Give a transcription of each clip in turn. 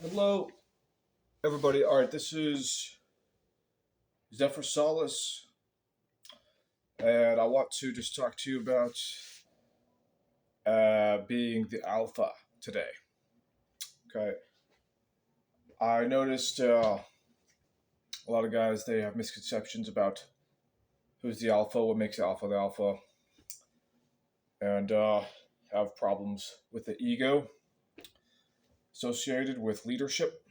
Hello, everybody. All right, this is Zephyr Solace, and I want to just talk to you about being the alpha today. Okay, I noticed a lot of guys they have misconceptions about who's the alpha, what makes the alpha, and have problems with the ego associated with leadership.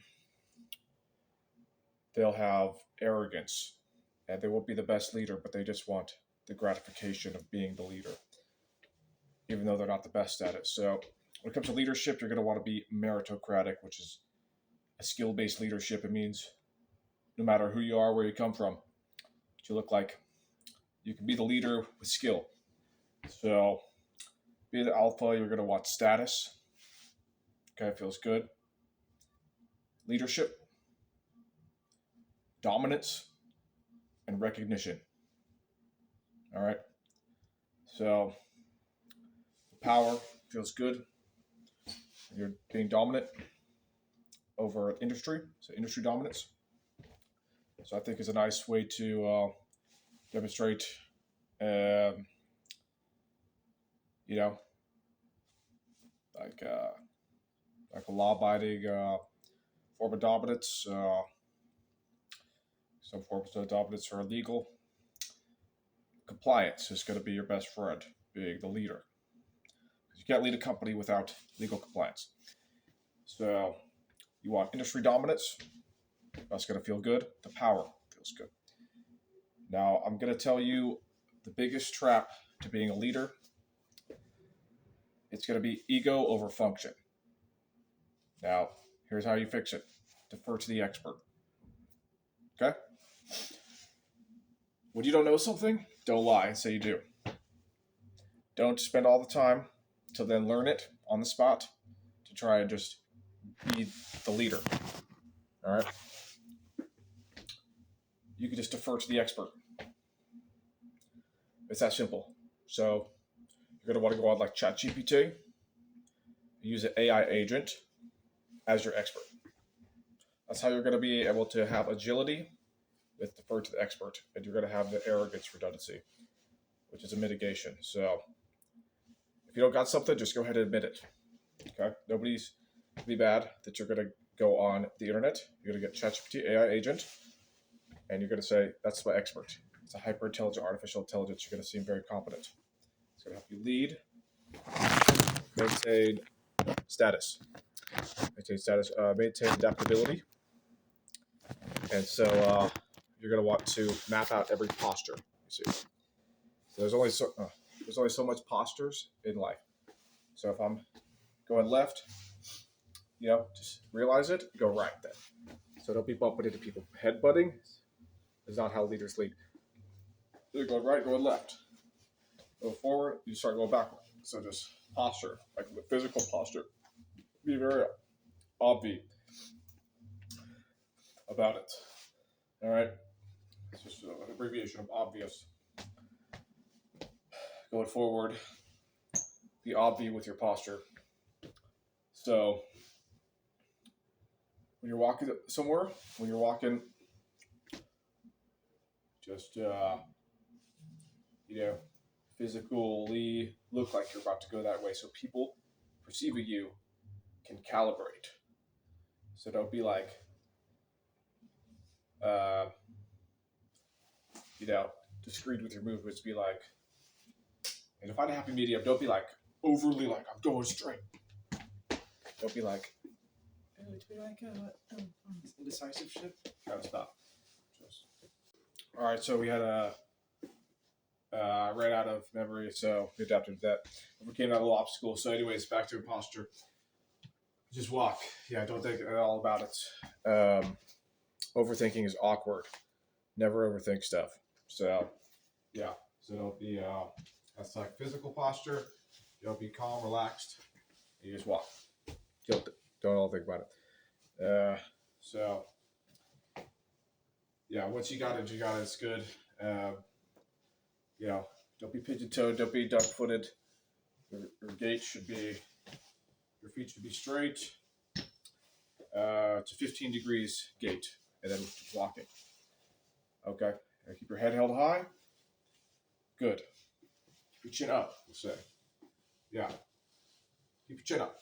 They'll have arrogance, and they won't be the best leader, but they just want the gratification of being the leader even though they're not the best at it. So when it comes to leadership, you're going to want to be meritocratic, which is a skill-based leadership. It means no matter who you are, where you come from, what you look like, you can be the leader with skill. So be the alpha, you're going to want status. Okay, feels good. Leadership, dominance, and recognition. All right. So power feels good. You're being dominant over industry, so industry dominance. So I think is a nice way to demonstrate, um, you know, like uh, like a law-abiding form of dominance. Some forms of dominance are illegal. Compliance is going to be your best friend, being the leader. You can't lead a company without legal compliance. So you want industry dominance. That's going to feel good. The power feels good. Now I'm going to tell you the biggest trap to being a leader. It's going to be ego over function. Now, here's how you fix it. Defer to the expert. Okay? When you don't know something, don't lie and say you do. Don't spend all the time to then learn it on the spot to try and just be the leader. All right? You can just defer to the expert. It's that simple. So you're going to want to go on like ChatGPT, use an AI agent as your expert. That's how you're going to be able to have agility with defer to the expert, and you're going to have the arrogance redundancy, which is a mitigation. So if you don't got something, just go ahead and admit it. Okay? Nobody's be bad that you're going to go on the internet. You're going to get ChatGPT AI agent, and you're going to say, that's my expert. It's a hyper intelligent artificial intelligence. You're going to seem very competent. It's going to help you lead, maintain status, maintain adaptability. And so you're going to want to map out every posture. You see, so there's only so much postures in life. So if I'm going left, just realize it. Go right then. So don't be bumping into people. Headbutting is not how leaders lead. You're going right, going left. Go forward, you start going backward. So just posture, like the physical posture. Be very obvious about it. All right? It's just an abbreviation of obvious. Going forward, be obvious with your posture. So when you're walking somewhere, just physically look like you're about to go that way, so people perceiving you can calibrate. So don't be like, discreet with your movements. Be like, and to find a happy medium, don't be like overly like I'm going straight. Don't be like, indecisive shit. Gotta stop. All right, so we had ran out of memory, so we adapted to that. Overcame that little obstacle. So, anyways, back to posture. Just walk. Yeah, don't think at all about it. Overthinking is awkward. Never overthink stuff. So, yeah. So don't be. That's like physical posture. Don't be calm, relaxed. You just walk. Don't all think about it. So, yeah. Once you got it, you got it. It's good. Don't be pigeon-toed. Don't be duck-footed. Your feet should be straight. to 15 degrees gait, and then walking. Okay, and keep your head held high. Good. Keep your chin up, we'll say. Yeah. Keep your chin up.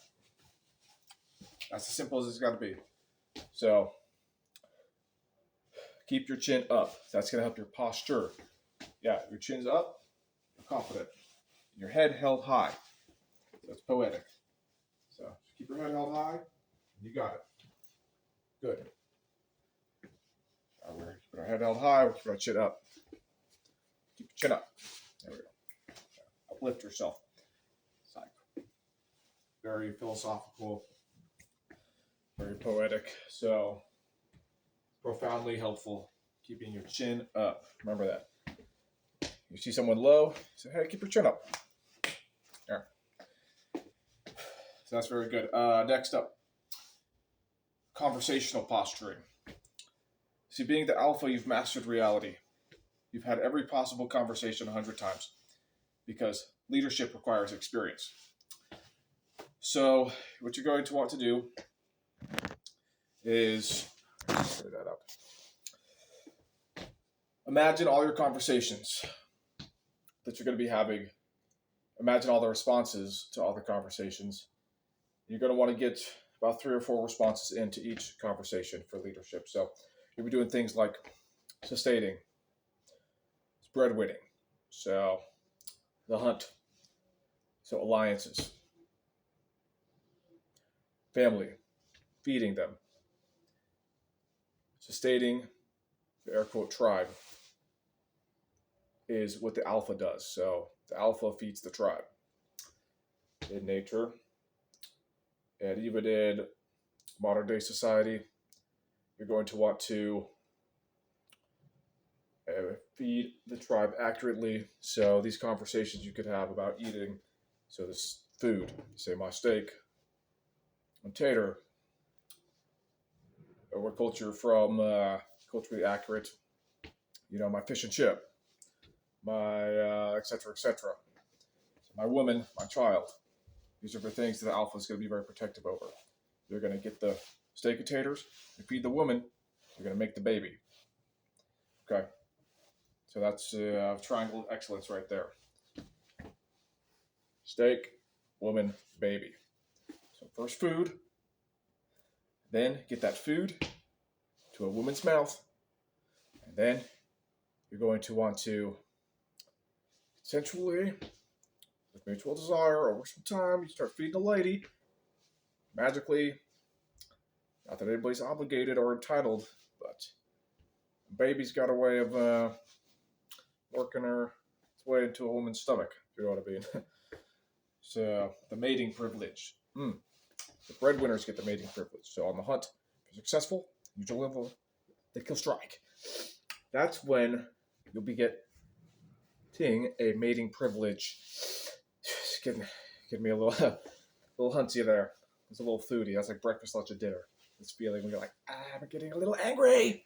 That's as simple as it's got to be. So, keep your chin up. That's going to help your posture. Yeah, your chin's up, you're confident. Your head held high. That's poetic. So, keep your head held high. You got it. Good. Now we're keeping our head held high. We're keeping our chin up. Keep your chin up. There we go. Uplift yourself. It's like very philosophical, very poetic. So profoundly helpful. Keeping your chin up. Remember that. You see someone low, say, hey, keep your chin up. There. So that's very good. Next up, conversational posturing. See, being the alpha, you've mastered reality. You've had every possible conversation 100 times because leadership requires experience. So what you're going to want to do is, clear that up. Imagine all your conversations that you're going to be having. Imagine all the responses to all the conversations. You're going to want to get about 3 or 4 responses into each conversation for leadership. So you'll be doing things like sustaining, breadwinning, so the hunt, so alliances, family, feeding them, sustaining, the air quote tribe, is what the alpha does. So the alpha feeds the tribe in nature, and even in modern day society, you're going to want to feed the tribe accurately. So these conversations you could have about eating, so this food, say my steak, my tater, or what culture from, culturally accurate, my fish and chip, my et cetera, et cetera. So my woman, my child. These are the things that the alpha is going to be very protective over. You're going to get the steak and taters, you feed the woman, you're going to make the baby. Okay. So that's triangle of excellence right there. Steak, woman, baby. So first food, then get that food to a woman's mouth, and then you're going to want to consensually, with mutual desire, over some time, you start feeding the lady. Magically, not that anybody's obligated or entitled, but baby's got a way of working its way into a woman's stomach, if you know what I mean. So, the mating privilege. The breadwinners get the mating privilege. So, on the hunt, if you're successful, you deliver the kill strike. That's when you'll be getting a mating privilege. It's getting me a little hunty there. It's a little foodie. That's like breakfast, lunch, and dinner. This feeling when you're like, I'm getting a little angry.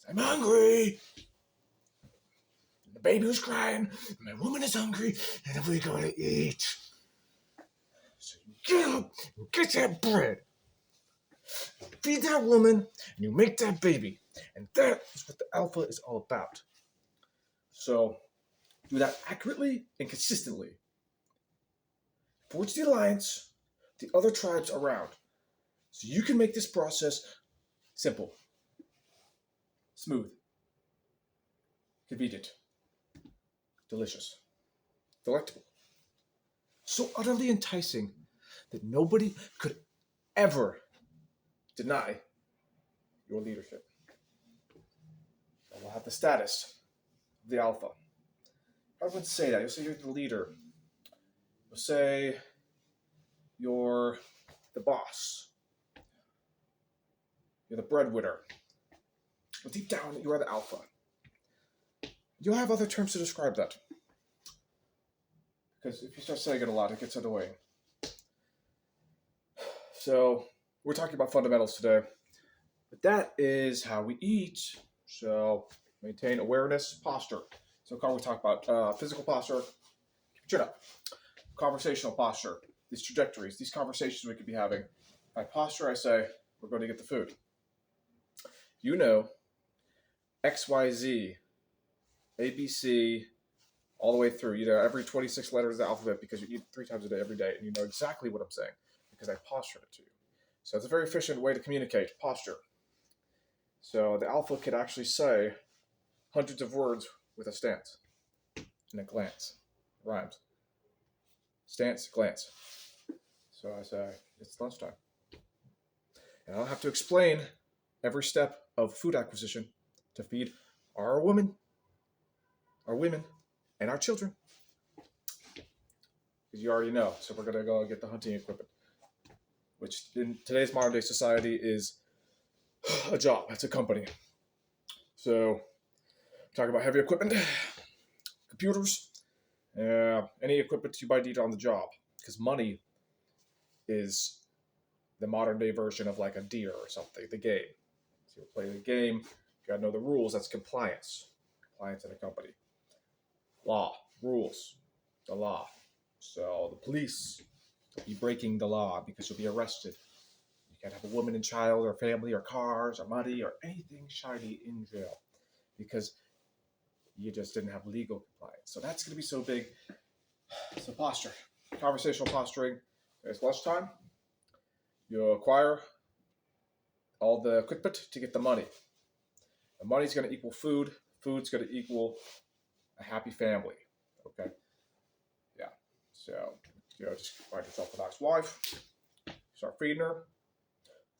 I'm hungry. The baby was crying. My woman is hungry. And we're going to eat. So you get up and get that bread. Feed that woman. And you make that baby. And that is what the alpha is all about. So do that accurately and consistently. Forge the alliance with the other tribes around. So you can make this process simple, smooth, convenient, delicious, delectable, so utterly enticing that nobody could ever deny your leadership. And we'll have the status of the alpha. I wouldn't say that. You'll say you're the leader. You'll say you're the boss. You're the breadwinner. But deep down, you are the alpha. You'll have other terms to describe that. Because if you start saying it a lot, it gets annoying. So, we're talking about fundamentals today. But that is how we eat. So, maintain awareness, posture. So, we talk about physical posture. Keep your chin up. Conversational posture. These trajectories, these conversations we could be having. By posture, I say, we're going to get the food. You know, X, Y, Z, A, B, C, all the way through. You know, every 26 letters of the alphabet because you eat 3 times a day every day, and you know exactly what I'm saying because I postured it to you. So it's a very efficient way to communicate, posture. So the alpha could actually say hundreds of words with a stance and a glance. Rhymes. Stance, glance. So I say, it's lunchtime. And I don't have to explain every step of food acquisition to feed our women, and our children. Because you already know. So we're going to go get the hunting equipment, which in today's modern day society is a job. It's a company. So talking about heavy equipment, computers, any equipment you might need on the job. Because money is the modern day version of like a deer or something, the game. So you play the game, you gotta know the rules. That's compliance. Compliance in a company. Law, rules, the law. So the police will be breaking the law because you'll be arrested. You can't have a woman and child or family or cars or money or anything shiny in jail because you just didn't have legal compliance. So that's going to be so big. So posture, conversational posturing. It's lunchtime. You acquire all the equipment to get the money. The money's going to equal food. Food's going to equal a happy family. Okay. Yeah. So, just find yourself a nice wife. Start feeding her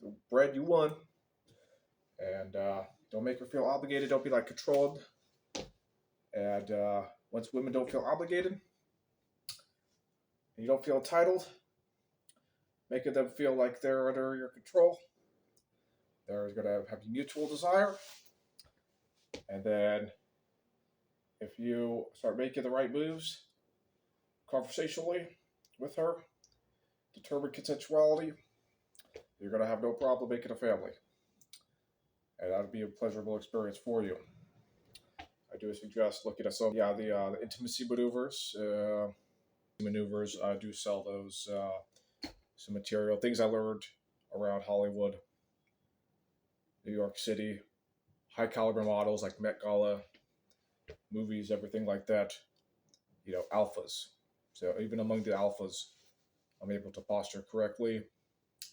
the bread you won. And don't make her feel obligated. Don't be like controlled. And once women don't feel obligated, and you don't feel entitled, making them feel like they're under your control. They're going to have mutual desire. And then if you start making the right moves conversationally with her, determine consensuality, you're going to have no problem making a family. And that would be a pleasurable experience for you. I do suggest looking at some, the intimacy maneuvers. I do sell those, some material, things I learned around Hollywood, New York City, high caliber models like Met Gala, movies, everything like that. Alphas. So even among the alphas, I'm able to posture correctly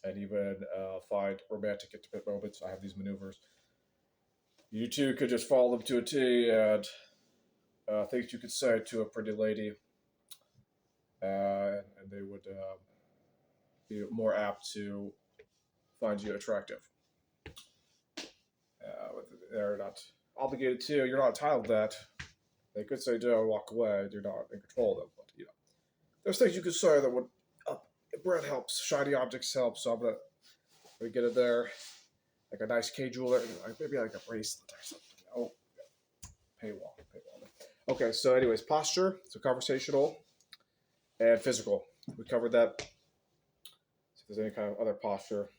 and even find romantic intimate moments. I have these maneuvers. You too could just follow them to a T and things you could say to a pretty lady, and they would be more apt to find you attractive. They're not obligated to. You're not entitled to that. They could say no, walk away. You're not in control of them. But there's things you could say that would. Bread helps. Shiny objects help. So I'm gonna get it there, like a nice K jeweler, maybe like a bracelet or something. Oh, paywall. Okay. So, anyways, posture. So conversational and physical. We covered that. So if there's any kind of other posture,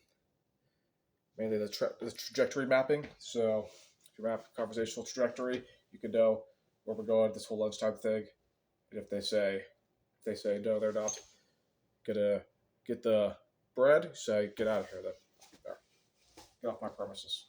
mainly the trajectory mapping. So if you map conversational trajectory, you can know where we're going. This whole lunchtime thing. And if they say no, they're not gonna get the bread, say get out of here then. There. Get off my premises.